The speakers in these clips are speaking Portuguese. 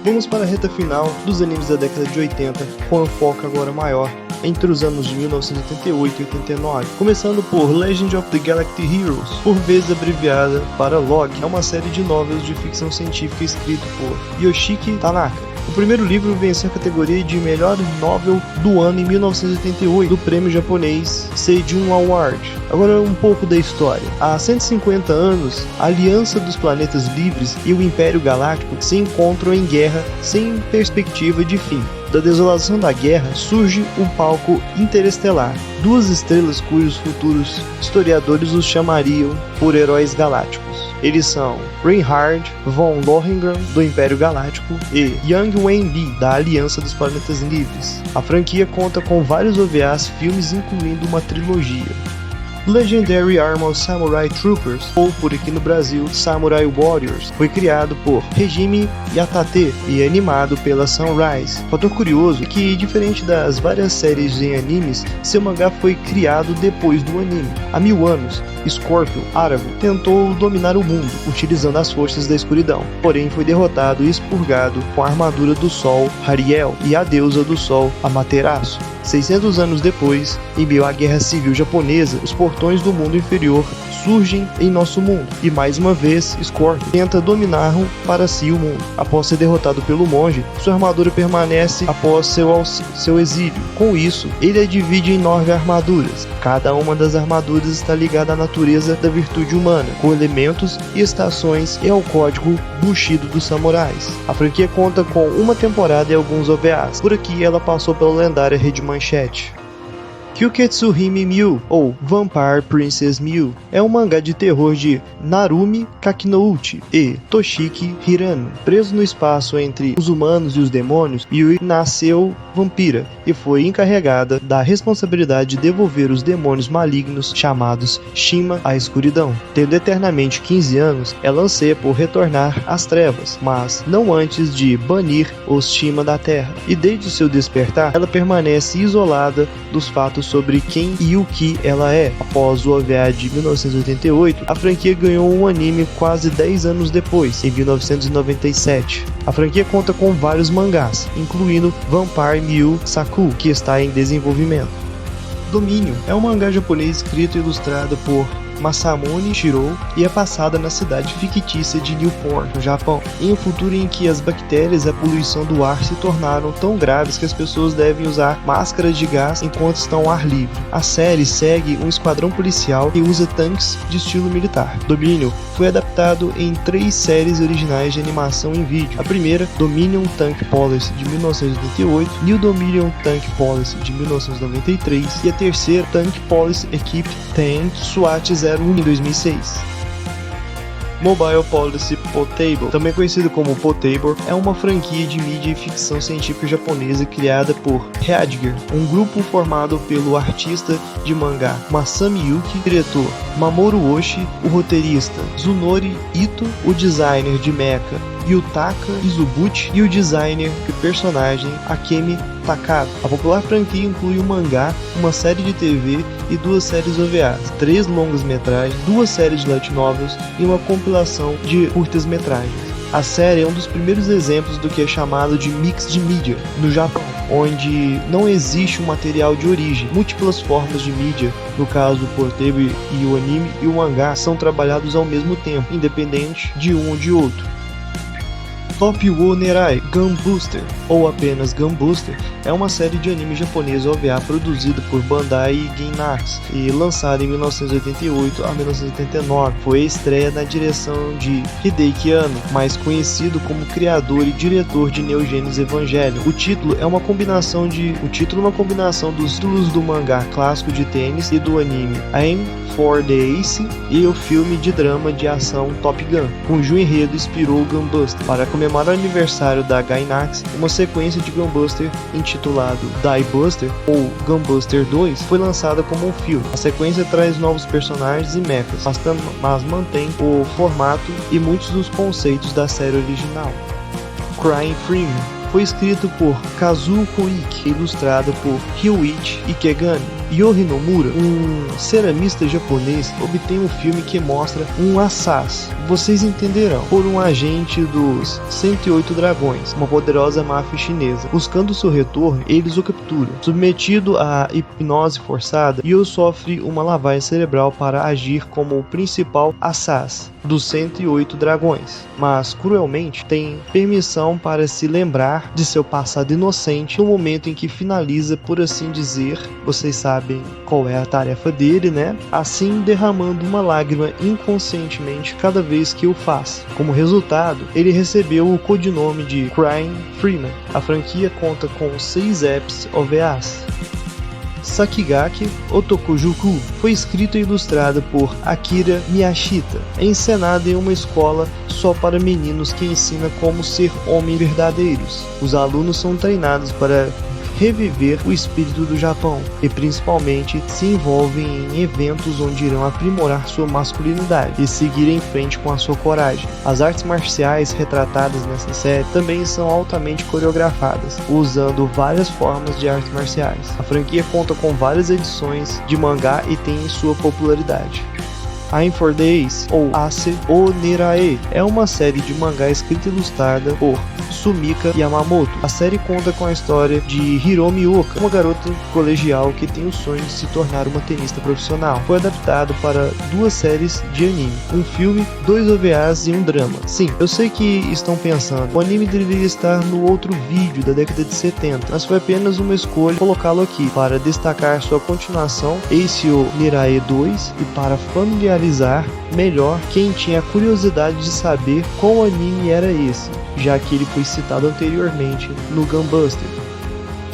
Vamos para a reta final dos animes da década de 80, com um foco agora maior entre os anos de 1988 e 89, começando por Legend of the Galactic Heroes, por vezes abreviada para LOG. É uma série de novelas de ficção científica escrito por Yoshiki Tanaka. O primeiro livro venceu a categoria de melhor novel do ano em 1988 do prêmio japonês Seijun Award. Agora um pouco da história. Há 150 anos, a Aliança dos Planetas Livres e o Império Galáctico se encontram em guerra sem perspectiva de fim. Da desolação da guerra surge um palco interestelar, duas estrelas cujos futuros historiadores os chamariam por heróis galácticos. Eles são Reinhard von Lohengrin, do Império Galáctico, e Yang Wen-li, da Aliança dos Planetas Livres. A franquia conta com vários OVAs, filmes, incluindo uma trilogia. Legendary Armored Samurai Troopers, ou por aqui no Brasil, Samurai Warriors, foi criado por Hajime Yatate e animado pela Sunrise. Fator curioso é que, diferente das várias séries em animes, seu mangá foi criado depois do anime. Há 1000 anos, Scorpio, Aragorn, tentou dominar o mundo, utilizando as forças da escuridão, porém foi derrotado e expurgado com a armadura do Sol, Hariel, e a deusa do Sol, Amaterasu. 600 anos depois, em meio à Guerra Civil Japonesa, os portões do mundo inferior surgem em nosso mundo, e mais uma vez, Scorpio tenta dominar para si o mundo. Após ser derrotado pelo monge, sua armadura permanece após seu exílio. Com isso, ele a divide em 9 armaduras. Cada uma das armaduras está ligada à natureza da virtude humana, com elementos e estações e ao código Bushido dos samurais. A franquia conta com uma temporada e alguns OVAs. Por aqui ela passou pela lendária Rede Manchete. Kyuketsuhime Mew, ou Vampire Princess Mew, é um mangá de terror de Narumi Kakinouchi e Toshiki Hirano. Preso no espaço entre os humanos e os demônios, Yui nasceu vampira e foi encarregada da responsabilidade de devolver os demônios malignos chamados Shima à escuridão. Tendo eternamente 15 anos, ela anseia por retornar às trevas, mas não antes de banir os Shima da Terra. E desde o seu despertar, ela permanece isolada dos fatos sobre quem e o que ela é. Após o OVA de 1988, a franquia ganhou um anime quase 10 anos depois, em 1997. A franquia conta com vários mangás, incluindo Vampire Mew Saku, que está em desenvolvimento. Domínio é um mangá japonês escrito e ilustrado por Masamune Shirou e é passada na cidade fictícia de Newport, no Japão, em um futuro em que as bactérias e a poluição do ar se tornaram tão graves que as pessoas devem usar máscaras de gás enquanto estão ao ar livre. A série segue um esquadrão policial que usa tanques de estilo militar. Dominion foi adaptado em 3 séries originais de animação em vídeo. A primeira, Dominion Tank Policy, de 1988, New Dominion Tank Policy, de 1993, e a terceira, Tank Policy Equipe Tank SWAT 01 em 2006. Mobile Policy Potable, também conhecido como Potable, é uma franquia de mídia e ficção científica japonesa criada por Heidegger, um grupo formado pelo artista de mangá Masami Yuki, diretor Mamoru Oshii, o roteirista Tsunori Ito, o designer de mecha Yutaka Izubuchi e o designer de personagem Akemi Takada. A popular franquia inclui um mangá, uma série de TV e 2 séries OVAs, 3 longas-metragens, 2 séries de light novels e uma compilação de curtas-metragens. A série é um dos primeiros exemplos do que é chamado de mix de mídia no Japão, onde não existe um material de origem. Múltiplas formas de mídia, no caso o portable e o anime e o mangá, são trabalhados ao mesmo tempo, independente de um ou de outro. Top Wo Nerai Gun Booster, ou apenas Gun Booster, é uma série de anime japonês OVA produzida por Bandai Gainax e lançada em 1988 a 1989. Foi a estreia na direção de Hideaki Anno, mais conhecido como criador e diretor de Neo Genesis Evangelion. O título é uma combinação dos títulos do mangá clássico de tênis e do anime Aim for the Ace e o filme de drama de ação Top Gun, cujo enredo inspirou Gun Buster. Para comemorar o aniversário da Gainax, uma sequência de Gun Buster intitulado Die Buster ou Gun Buster 2 foi lançada como um filme. A sequência traz novos personagens e mechas, mas mantém o formato e muitos dos conceitos da série original. Crying Freeman foi escrito por Kazuo Koike e ilustrado por Ryuichi Ikegami. Yoji Nomura, um ceramista japonês, obtém um filme que mostra um assassin, vocês entenderão, por um agente dos 108 Dragões, uma poderosa máfia chinesa. Buscando seu retorno, eles o capturam. Submetido à hipnose forçada, Yoji sofre uma lavagem cerebral para agir como o principal assassin dos 108 dragões, mas cruelmente tem permissão para se lembrar de seu passado inocente no momento em que finaliza, por assim dizer, vocês sabem qual é a tarefa dele, né? Assim derramando uma lágrima inconscientemente cada vez que o faz. Como resultado, ele recebeu o codinome de Crying Freeman. A franquia conta com 6 apps OVAs. Sakigake Otokojuku foi escrita e ilustrada por Akira Miyashita. É encenada em uma escola só para meninos que ensina como ser homens verdadeiros. Os alunos são treinados para reviver o espírito do Japão e principalmente se envolvem em eventos onde irão aprimorar sua masculinidade e seguir em frente com a sua coragem. As artes marciais retratadas nessa série também são altamente coreografadas, usando várias formas de artes marciais. A franquia conta com várias edições de mangá e tem sua popularidade. I'm for Days, ou Ase Onerae, é uma série de mangá escrita e ilustrada por Sumika Yamamoto. A série conta com a história de Hiromi Oka, uma garota colegial que tem o sonho de se tornar uma tenista profissional. Foi adaptado para 2 séries de anime, um filme, 2 OVAs e um drama. Sim, eu sei que estão pensando, o anime deveria estar no outro vídeo da década de 70, mas foi apenas uma escolha colocá-lo aqui para destacar sua continuação, Ace Onerae 2, e para familiarizar melhor quem tinha curiosidade de saber qual anime era esse, já que ele foi citado anteriormente no Gunbuster.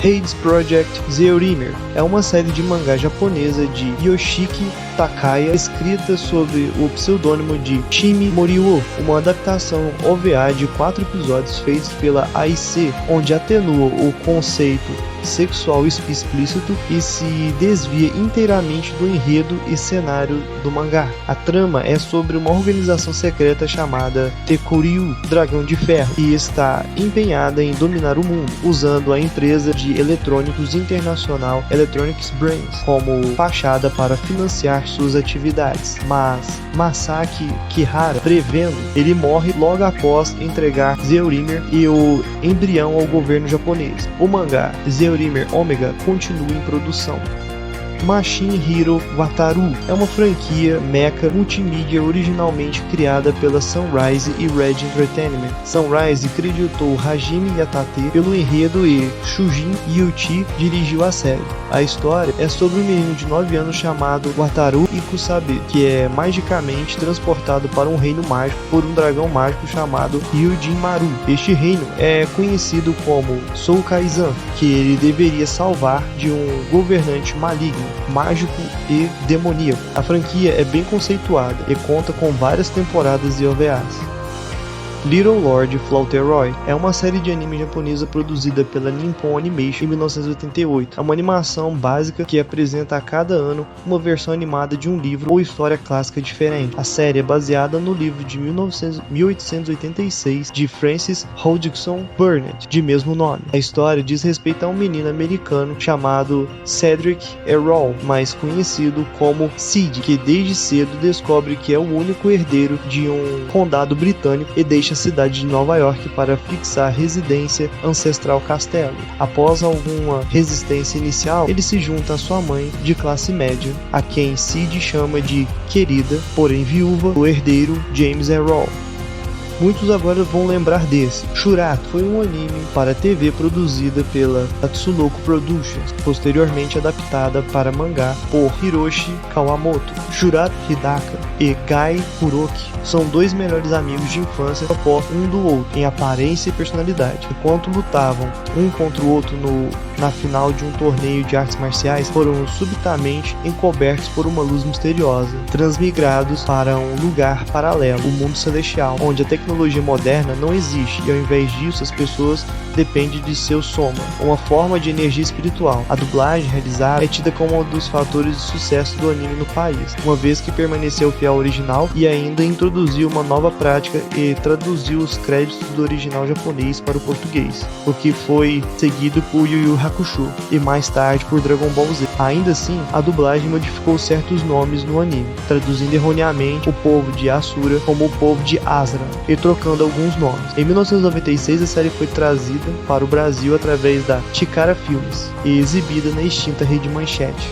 Hades Project Zeurimer é uma série de mangá japonesa de Yoshiki Takaya, escrita sob o pseudônimo de Shimi Moriwo, uma adaptação OVA de 4 episódios feitos pela AIC, onde atenua o conceito sexual explícito e se desvia inteiramente do enredo e cenário do mangá. A trama é sobre uma organização secreta chamada Tekoryu, Dragão de Ferro, e está empenhada em dominar o mundo, usando a empresa de eletrônicos internacional Electronics Brains como fachada para financiar suas atividades. Mas Masaki Kihara, prevendo, ele morre logo após entregar Zeurimer e o embrião ao governo japonês. O mangá Zeurimer Omega continua em produção. Machine Hero Wataru é uma franquia mecha multimídia originalmente criada pela Sunrise e Red Entertainment. Sunrise acreditou Hajime Yatate pelo enredo e Shujin Yuchi dirigiu a série. A história é sobre um menino de 9 anos chamado Wataru Ikusabe, que é magicamente transportado para um reino mágico por um dragão mágico chamado Ryujin Maru. Este reino é conhecido como Soukaizan, que ele deveria salvar de um governante maligno, mágico e demoníaco. A franquia é bem conceituada e conta com várias temporadas e OVAs. Little Lord Fauntleroy é uma série de anime japonesa produzida pela Nippon Animation em 1988. É uma animação básica que apresenta a cada ano uma versão animada de um livro ou história clássica diferente. A série é baseada no livro de 1886 de Francis Hodgson Burnett, de mesmo nome. A história diz respeito a um menino americano chamado Cedric Errol, mais conhecido como Sid, que desde cedo descobre que é o único herdeiro de um condado britânico e deixa a cidade de Nova York para fixar residência ancestral castelo. Após alguma resistência inicial, ele se junta à sua mãe de classe média, a quem Sid chama de querida, porém viúva, do herdeiro James Errol. Muitos agora vão lembrar desse. Shurato foi um anime para TV produzida pela Tatsunoko Productions, posteriormente adaptada para mangá por Hiroshi Kawamoto. Shurato Hidaka e Gai Kuroki são 2 melhores amigos de infância opostos um do outro em aparência e personalidade. Enquanto lutavam um contra o outro na final de um torneio de artes marciais, foram subitamente encobertos por uma luz misteriosa, transmigrados para um lugar paralelo, o mundo celestial, onde a tecnologia tecnologia moderna não existe e ao invés disso as pessoas dependem de seu soma, uma forma de energia espiritual. A dublagem realizada é tida como um dos fatores de sucesso do anime no país, uma vez que permaneceu fiel ao original e ainda introduziu uma nova prática e traduziu os créditos do original japonês para o português, o que foi seguido por Yu Yu Hakusho e mais tarde por Dragon Ball Z. Ainda assim, a dublagem modificou certos nomes no anime, traduzindo erroneamente o povo de Asura como o povo de Asra e trocando alguns nomes. Em 1996, a série foi trazida para o Brasil através da Chikara Filmes e exibida na extinta Rede Manchete.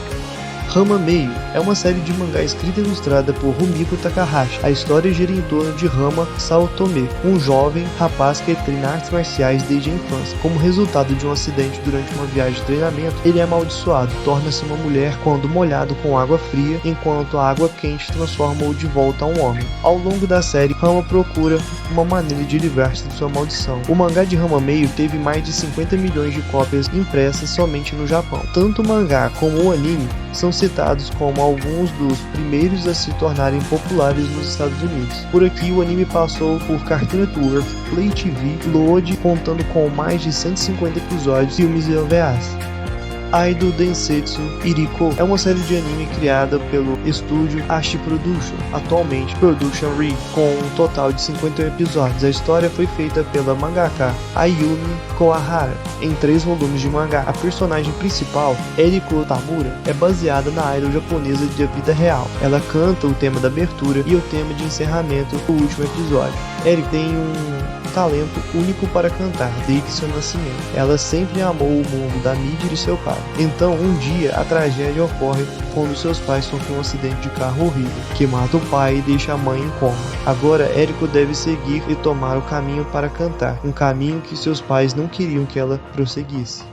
Ranma Meio é uma série de mangá escrita e ilustrada por Rumiko Takahashi. A história gira em torno de Ranma Saotome, um jovem rapaz que treina artes marciais desde a infância. Como resultado de um acidente durante uma viagem de treinamento, ele é amaldiçoado, torna-se uma mulher quando molhado com água fria, enquanto a água quente transforma-o de volta a um homem. Ao longo da série, Ranma procura uma maneira de livrar-se de sua maldição. O mangá de Ranma Meio teve mais de 50 milhões de cópias impressas somente no Japão. Tanto o mangá como o anime são citados como alguns dos primeiros a se tornarem populares nos Estados Unidos. Por aqui, o anime passou por Cartoon Network, Play TV, Load, contando com mais de 150 episódios, filmes e OVAs. Aido Densetsu Iriko é uma série de anime criada pelo estúdio Ashi Production, atualmente Production Re, com um total de 51 episódios. A história foi feita pela mangaka Ayumi Kawahara em 3 volumes de mangá. A personagem principal, Eriko Tamura, é baseada na idol japonesa de vida real. Ela canta o tema da abertura e o tema de encerramento do último episódio. Eriko tem um talento único para cantar desde seu nascimento. Ela sempre amou o mundo da mídia de seu pai. Então, um dia, a tragédia ocorre quando seus pais sofrem um acidente de carro horrível, que mata o pai e deixa a mãe em coma. Agora, Eriko deve seguir e tomar o caminho para cantar, um caminho que seus pais não queriam que ela prosseguisse.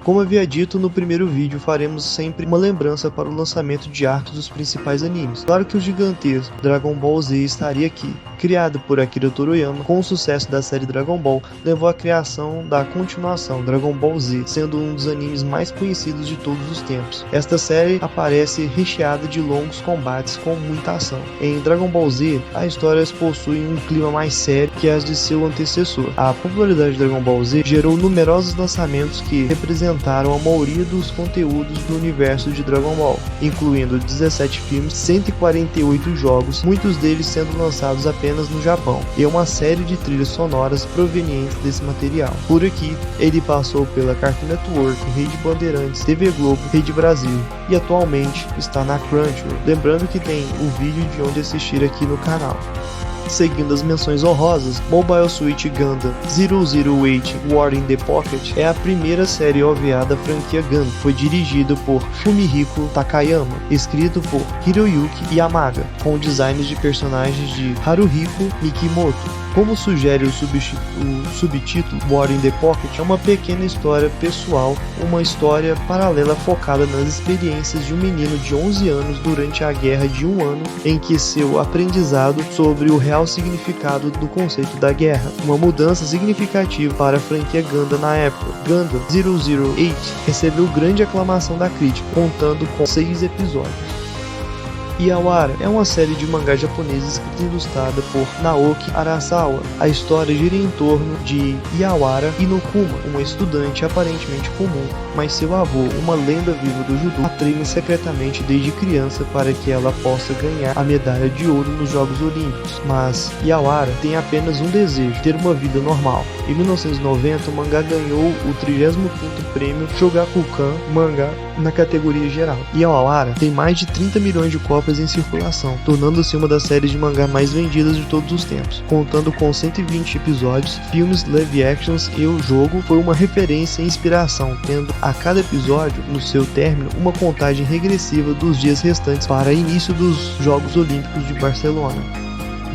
Como havia dito no primeiro vídeo, faremos sempre uma lembrança para o lançamento de arcos dos principais animes. Claro que o gigantesco Dragon Ball Z estaria aqui. Criado por Akira Toriyama, com o sucesso da série Dragon Ball, levou à criação da continuação Dragon Ball Z, sendo um dos animes mais conhecidos de todos os tempos. Esta série aparece recheada de longos combates com muita ação. Em Dragon Ball Z, as histórias possuem um clima mais sério que as de seu antecessor. A popularidade de Dragon Ball Z gerou numerosos lançamentos que representaram a maioria dos conteúdos do universo de Dragon Ball, incluindo 17 filmes, 148 jogos, muitos deles sendo lançados apenas no Japão, e uma série de trilhas sonoras provenientes desse material. Por aqui, ele passou pela Cartoon Network, Rede Bandeirantes, TV Globo, Rede Brasil, e atualmente está na Crunchyroll. Lembrando que tem o vídeo de onde assistir aqui no canal. Seguindo as menções honrosas, Mobile Suit Gundam 008 War in the Pocket é a primeira série OVA da franquia Gundam. Foi dirigido por Fumihiko Takayama, escrito por Hiroyuki Yamaga, com designs de personagens de Haruhiko Mikimoto. Como sugere o subtítulo, War in the Pocket é uma pequena história pessoal, uma história paralela focada nas experiências de um menino de 11 anos durante a guerra de um ano, em que seu aprendizado sobre o real significado do conceito da guerra, uma mudança significativa para a franquia Gundam na época. Gundam 008 recebeu grande aclamação da crítica, contando com 6 episódios. Yawara é uma série de mangá japonês escrita e ilustrada por Naoki Arasawa. A história gira em torno de Yawara Inokuma, uma estudante aparentemente comum, mas seu avô, uma lenda viva do judô, a treina secretamente desde criança para que ela possa ganhar a medalha de ouro nos Jogos Olímpicos. Mas Yawara tem apenas um desejo: ter uma vida normal. Em 1990, o mangá ganhou o 35º prêmio Shogakukan Manga na categoria geral. Yawara tem mais de 30 milhões de cópias em circulação, tornando-se uma das séries de mangá mais vendidas de todos os tempos, contando com 120 episódios, filmes, live actions, e o jogo foi uma referência e inspiração, tendo a cada episódio, no seu término, uma contagem regressiva dos dias restantes para início dos Jogos Olímpicos de Barcelona.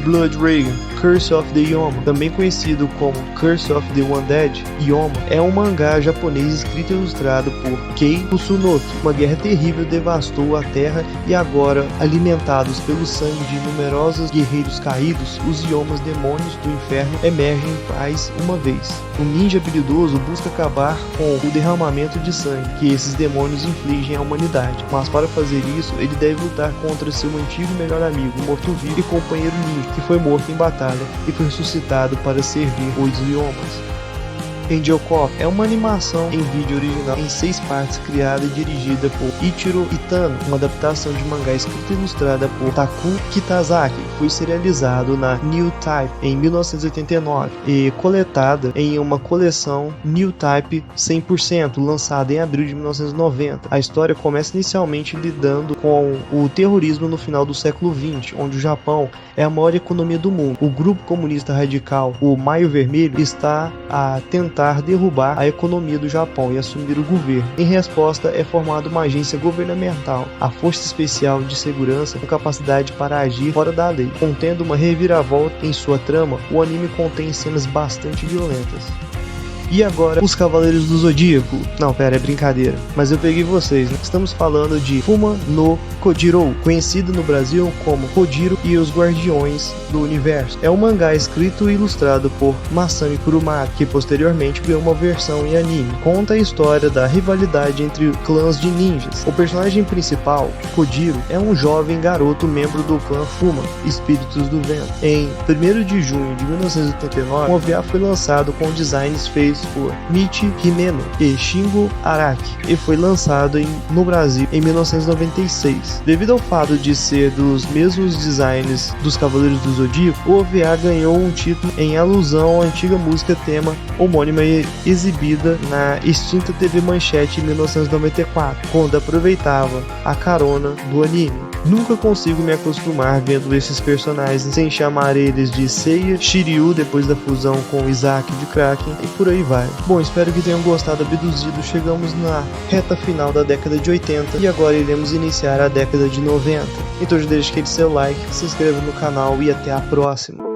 Blood Dragon, Curse of the Yoma, também conhecido como Curse of the Undead, Yoma é um mangá japonês escrito e ilustrado por Kei Kusunoki. Uma guerra terrível devastou a terra e agora, alimentados pelo sangue de numerosos guerreiros caídos, os Yomas, demônios do inferno, emergem em paz uma vez. Um ninja habilidoso busca acabar com o derramamento de sangue que esses demônios infligem à humanidade, mas para fazer isso, ele deve lutar contra seu antigo melhor amigo, morto-vivo e companheiro ninja, que foi morto em batalha falha e foi ressuscitado para servir os Yomas. Angel Cop é uma animação em vídeo original em 6 partes criada e dirigida por Ichiro Itano, uma adaptação de mangá escrita e ilustrada por Taku Kitazaki. Foi serializado na New Type em 1989 e coletada em uma coleção New Type 100%, lançada em abril de 1990. A história começa inicialmente lidando com o terrorismo no final do século XX, onde o Japão é a maior economia do mundo. O grupo comunista radical, o Maio Vermelho, está a tentar derrubar a economia do Japão e assumir o governo. Em resposta, é formada uma agência governamental, a Força Especial de Segurança, com capacidade para agir fora da lei. Contendo uma reviravolta em sua trama, o anime contém cenas bastante violentas. E agora, os Cavaleiros do Zodíaco. Não, pera, é brincadeira. Mas eu peguei vocês, né? Estamos falando de Fuma no Kojiro, conhecido no Brasil como Kojiro e os Guardiões do Universo. É um mangá escrito e ilustrado por Masami Kurumada, que posteriormente ganhou uma versão em anime. Conta a história da rivalidade entre clãs de ninjas. O personagem principal, Kojiro, é um jovem garoto membro do clã Fuma, Espíritos do Vento. Em 1º de junho de 1989, um OVA foi lançado com designs feitos por Michi Himeno e Shingo Araki e foi lançado no Brasil em 1996. Devido ao fato de ser dos mesmos designs dos Cavaleiros do Zodíaco, o OVA ganhou um título em alusão à antiga música tema homônima exibida na extinta TV Manchete em 1994, quando aproveitava a carona do anime. Nunca consigo me acostumar vendo esses personagens sem chamar eles de Seiya, Shiryu depois da fusão com Isaac de Kraken e por aí vai. Bom, espero que tenham gostado abduzido. Chegamos na reta final da década de 80 e agora iremos iniciar a década de 90. Então já deixe aquele seu like, se inscreva no canal e até a próxima.